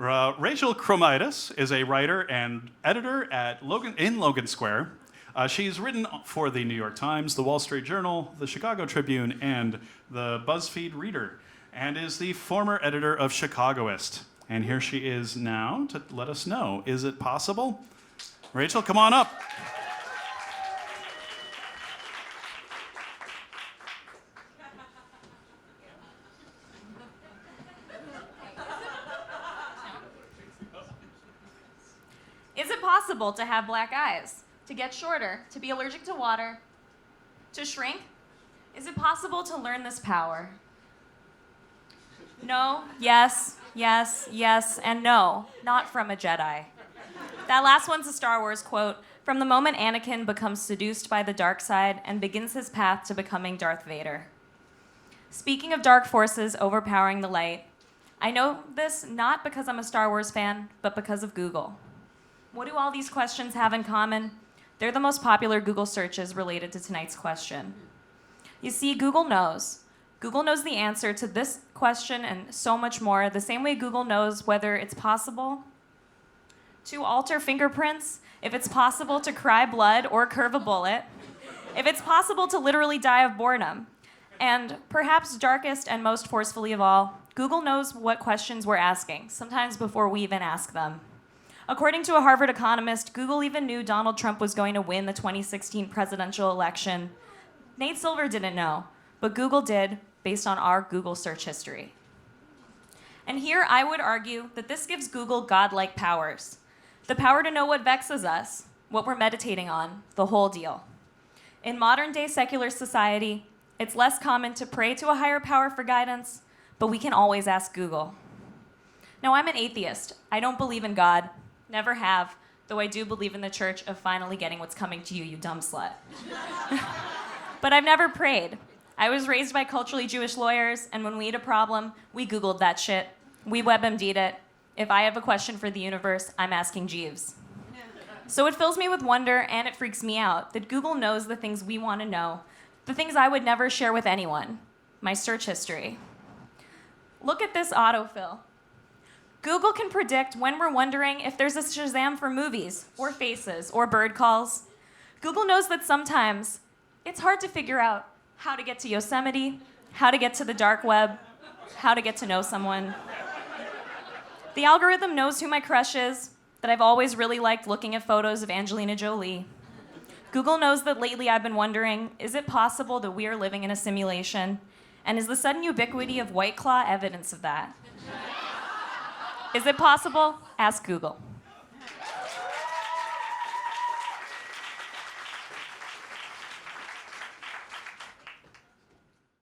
Rachel Cromidas is a writer and editor in Logan Square. She's written for the New York Times, the Wall Street Journal, the Chicago Tribune, and the BuzzFeed Reader, and is the former editor of Chicagoist. And here she is now to let us know, is it possible? Rachel, come on up. Is it possible to have black eyes, to get shorter, to be allergic to water, to shrink? Is it possible to learn this power? No, yes, yes, yes, and no, not from a Jedi. That last one's a Star Wars quote from the moment Anakin becomes seduced by the dark side and begins his path to becoming Darth Vader. Speaking of dark forces overpowering the light, I know this not because I'm a Star Wars fan, but because of Google. What do all these questions have in common? They're the most popular Google searches related to tonight's question. You see, Google knows. Google knows the answer to this question and so much more, the same way Google knows whether it's possible to alter fingerprints, if it's possible to cry blood or curve a bullet, if it's possible to literally die of boredom. And perhaps darkest and most forcefully of all, Google knows what questions we're asking, sometimes before we even ask them. According to a Harvard economist, Google even knew Donald Trump was going to win the 2016 presidential election. Nate Silver didn't know, but Google did, based on our Google search history. And here I would argue that this gives Google godlike powers. The power to know what vexes us, what we're meditating on, the whole deal. In modern-day secular society, it's less common to pray to a higher power for guidance, but we can always ask Google. Now, I'm an atheist. I don't believe in God. Never have, though I do believe in the church of finally getting what's coming to you, you dumb slut. But I've never prayed. I was raised by culturally Jewish lawyers, and when we had a problem, we Googled that shit. We WebMD'd it. If I have a question for the universe, I'm asking Jeeves. So it fills me with wonder, and it freaks me out that Google knows the things we want to know, the things I would never share with anyone, my search history. Look at this autofill. Google can predict when we're wondering if there's a Shazam for movies, or faces, or bird calls. Google knows that sometimes it's hard to figure out how to get to Yosemite, how to get to the dark web, how to get to know someone. The algorithm knows who my crush is, that I've always really liked looking at photos of Angelina Jolie. Google knows that lately I've been wondering, is it possible that we are living in a simulation? And is the sudden ubiquity of White Claw evidence of that? Is it possible? Ask Google.